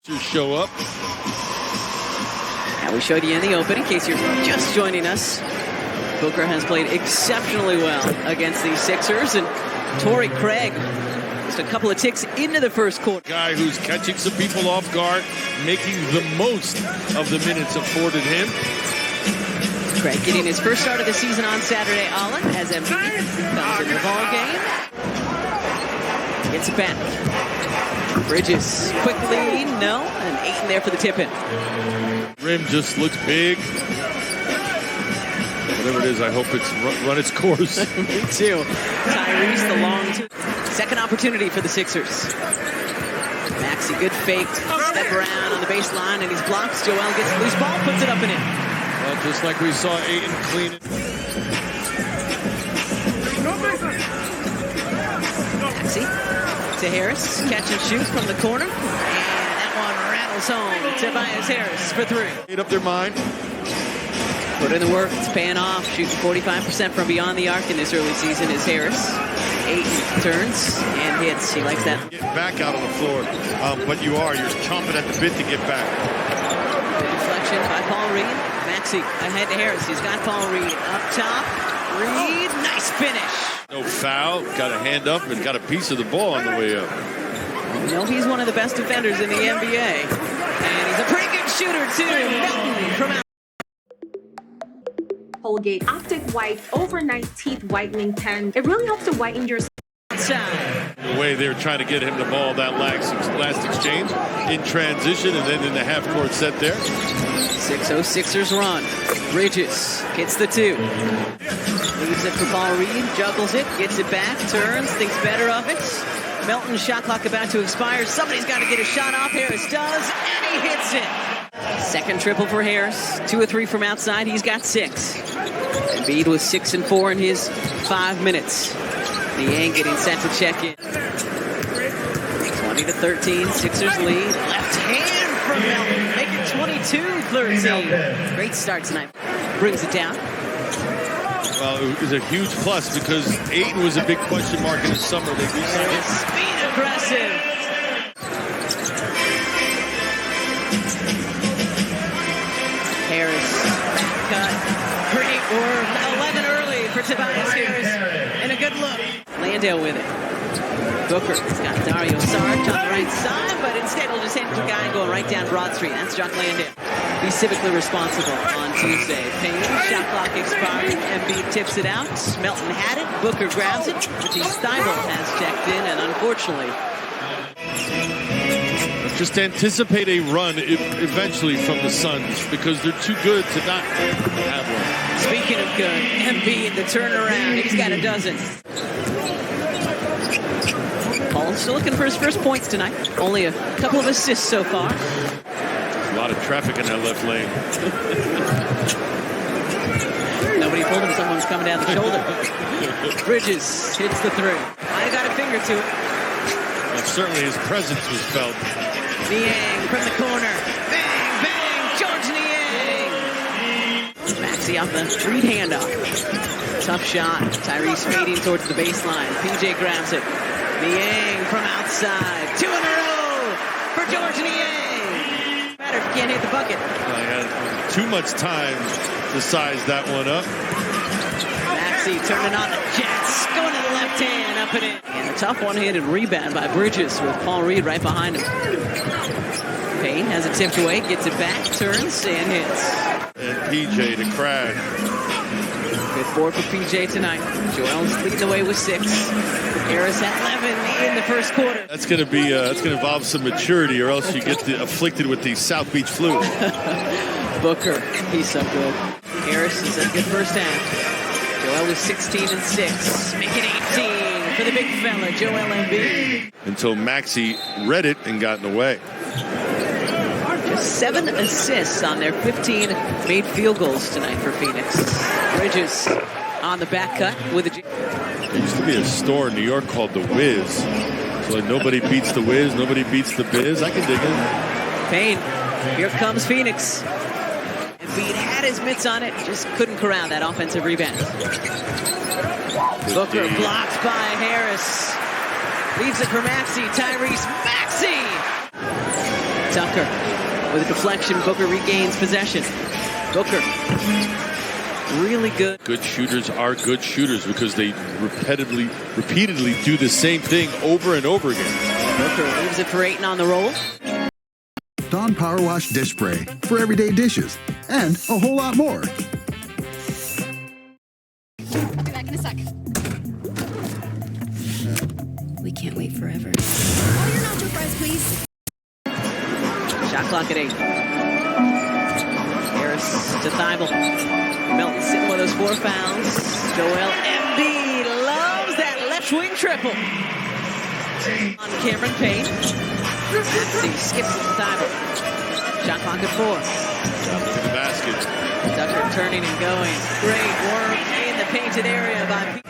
Show up. And we showed you in the open, in case you're just joining us. Booker has played exceptionally well against these Sixers, and Torrey Craig just a couple of ticks into the first quarter. Guy who's catching some people off guard, making the most of the minutes afforded him. Craig getting his first start of the season on Saturday, Allen, as Embiid comes into the ball game. Gets it back. Bridges quickly, no, and Ayton there for the tip-in. Rim just looks big. Whatever it is, I hope it's run its course. Me too. Tyrese, the long two. Second opportunity for the Sixers. Maxey, good fake. Step around on the baseline, and he's blocked. Joel gets a loose ball, puts it up and in. Well, just like we saw Ayton clean it. Maxey to Harris. Catch and shoot from the corner. And that one rattles home. Tobias Harris for three. Made up their mind. Put in the work. It's paying off. Shooting 45% from beyond the arc in this early season is Harris. Ayton turns and hits. He likes that. Get back out on the floor, but you're chomping at the bit to get back. Good deflection by Paul Reed. Maxey ahead to Harris. He's got Paul Reed up top. Reed, nice finish. No foul. Got a hand up and got a piece of the ball on the way up. You know he's one of the best defenders in the NBA. And he's a pretty good shooter, too. Melton from out. Colgate Optic White Overnight Teeth Whitening Pen. It really helps to whiten your Outside. The way they were trying to get him the ball that last exchange in transition and then in the half-court set there. 6-0 Sixers run. Bridges gets the two. Leaves it for Paul Reed. Juggles it. Gets it back. Turns. Thinks better of it. Melton's shot clock about to expire. Somebody's got to get a shot off. Harris does. And he hits it. Second triple for Harris. 2 of 3 from outside. He's got 6. Embiid was 6 and 4 in his 5 minutes. Niang getting set to check in. 20-13, Sixers lead. Left hand from Melton, make it 22-13. Great start tonight. Brings it down. Well, it was a huge plus because Ayton was a big question mark in the summer. They decided. Speed aggressive. Harris, cut. Pretty, or 11 early for Tobias Harris. And a good look. Landale with it. Booker has got Dario Saric on the right side, but instead he'll just hand it to a guy going right down Broad Street. That's Jock Landale. He's civically responsible on Tuesday. Payne, shot clock expired. Embiid tips it out. Melton had it. Booker grabs it. Richie Steibel has checked in, and unfortunately, just anticipate a run eventually from the Suns because they're too good to not have one. Speaking of good, Embiid, the turnaround. He's got a dozen. Paul's still looking for his first points tonight. Only a couple of assists so far. A lot of traffic in that left lane. Nobody told him someone was coming down the shoulder. Bridges hits the three. I got a finger to it. Well, certainly his presence was felt. Niang from the corner. Bang, bang, George Niang. Maxey off the Reed handoff. Tough shot. Tyrese fading towards the baseline. PJ grabs it. Niang from outside. 2 in a row for George Niang. Matter if you can't hit the bucket. I had too much time to size that one up. Maxey turning on the Jets. Going to the left hand, up and in. And a tough one-handed rebound by Bridges with Paul Reed right behind him. Payne has it tipped away, gets it back, turns, and hits. And PJ to crash. Good board for PJ tonight. Joel's leading the way with 6. Harris at 11 in the first quarter. That's going to be that's going to involve some maturity, or else you get afflicted with the South Beach flu. Booker, he's so good. Harris is a good first half. Joel is 16 and 6. Make it 18 for the big fella, Joel Embiid. Until Maxey read it and got in the way. Just 7 assists on their 15 made field goals tonight for Phoenix. Bridges on the back cut with a... There used to be a store in New York called The Wiz. So like nobody beats The Wiz, nobody beats The Biz. I can dig it. Payne, here comes Phoenix. Embiid had his mitts on it, just couldn't corral that offensive rebound. Booker blocked by Harris. Leaves it for Maxey. Tyrese Maxey! Tucker with a deflection. Booker regains possession. Booker, really good. Good shooters are good shooters because they repeatedly do the same thing over and over again. Booker leaves it for Ayton on the roll. Dawn Power Wash Dish Spray for everyday dishes and a whole lot more. I'll be back in a sec. We can't wait forever. Oh, your nacho fries, please. Shot clock at 8. Harris to Thibault. Melton sitting with those 4 fouls. Joel Embiid loves that left wing triple. On Cameron Payne. Maxey skips it to Thibault. Shot clock at 4. To the basket. Tucker turning and going. Great work in the painted area by Pete.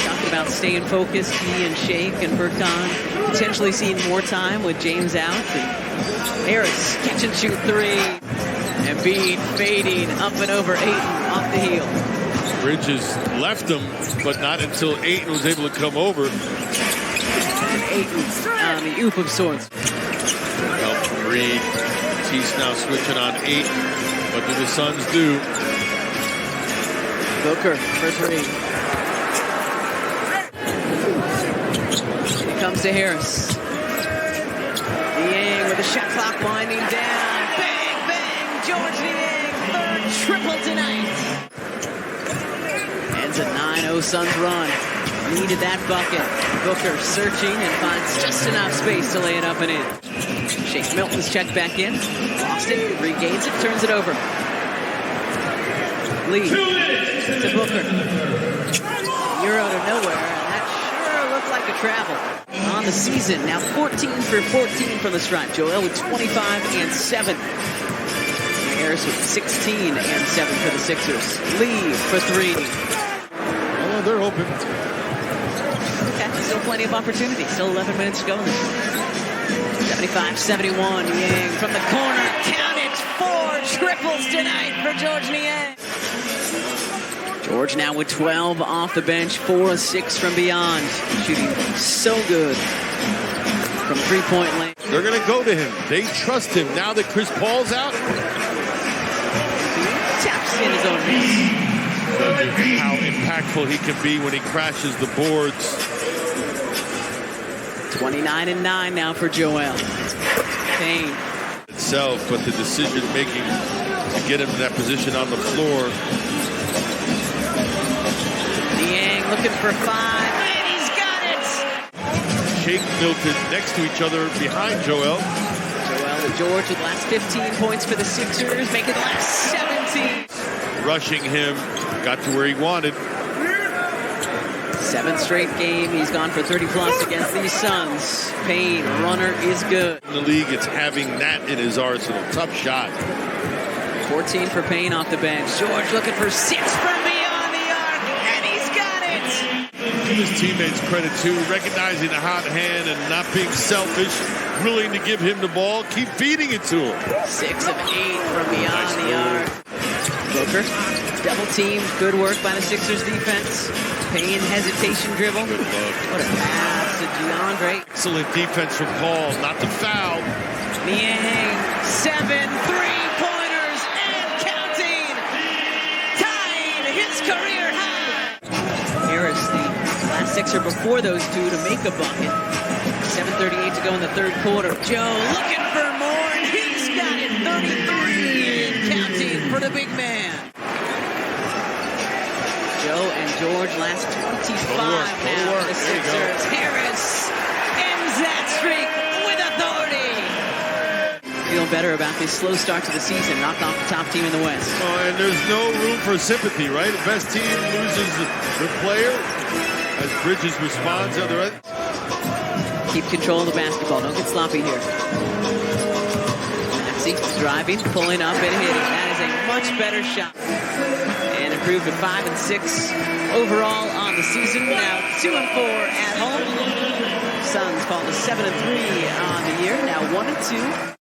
Talking about staying focused, he and Shake and Furkan potentially seeing more time with James out. And Harris catch and shoot 3. Embiid fading up and over Ayton off the heel. Bridges left him, but not until Ayton was able to come over. And Ayton on the oop of sorts. Help from Reed. He's now switching on Ayton. What do the Suns do? Booker for 3. It comes to Harris. Niang with the shot clock winding down. Bang, bang! George Niang, 3rd triple tonight. Ends a 9-0 Suns run. Needed that bucket. Booker searching and finds just enough space to lay it up and in. Shake Milton's checked back in. Lost it, regains it, turns it over. Lee to Booker. Euro to nowhere, and that sure looked like a travel. On the season, now 14 for 14 from the stripe. Joel with 25 and 7. Harris with 16 and 7 for the Sixers. Lee for 3. Oh, they're open. Okay, still plenty of opportunity. Still 11 minutes to go in this. 75-71, Niang from the corner. Count it, 4 triples tonight for George Niang. George now with 12 off the bench, 4 of 6 from beyond. Shooting so good from 3-point lane. They're going to go to him. They trust him now that Chris Paul's out. He taps in his own miss. How impactful he can be when he crashes the boards. 29-9 now for Joel. Payne. Itself, but the decision making to get him in that position on the floor. Niang looking for 5, and he's got it! Shake Milton next to each other behind Joel. Joel and George with the last 15 points for the Sixers, making the last 17. Rushing him, got to where he wanted. 7th straight game, he's gone for 30-plus against these Suns. Payne, runner is good. In the league, it's having that in his arsenal. Tough shot. 14 for Payne off the bench. George looking for 6 from beyond the arc, and he's got it! Give his teammates credit, too, recognizing the hot hand and not being selfish, willing to give him the ball, keep feeding it to him. 6 of 8 from beyond the arc. Booker, double teamed, good work by the Sixers defense. Payne hesitation dribble. Good look. What a pass to DeAndre. Excellent defense from Paul, not to foul. Niang, 7 3-pointers and counting. Tying his career high. Harris, the last Sixer before those two to make a bucket. 7:38 to go in the 3rd quarter. Joe looking for more, and he's got it. 33 and counting for the big man. Joe and George last 25 now for the Sixers. Harris ends that streak with authority. Feeling better about this slow start to the season. Knocked off the top team in the West. Oh, and there's no room for sympathy, right? The best team loses their player as Bridges responds to the other end. Keep control of the basketball. Don't get sloppy here. Maxey driving, pulling up, and hitting. That is a much better shot. And improved to 5 and 6 overall on the season. Now 2 and 4 at home. Suns fall to 7 and 3 on the year. Now 1 and 2.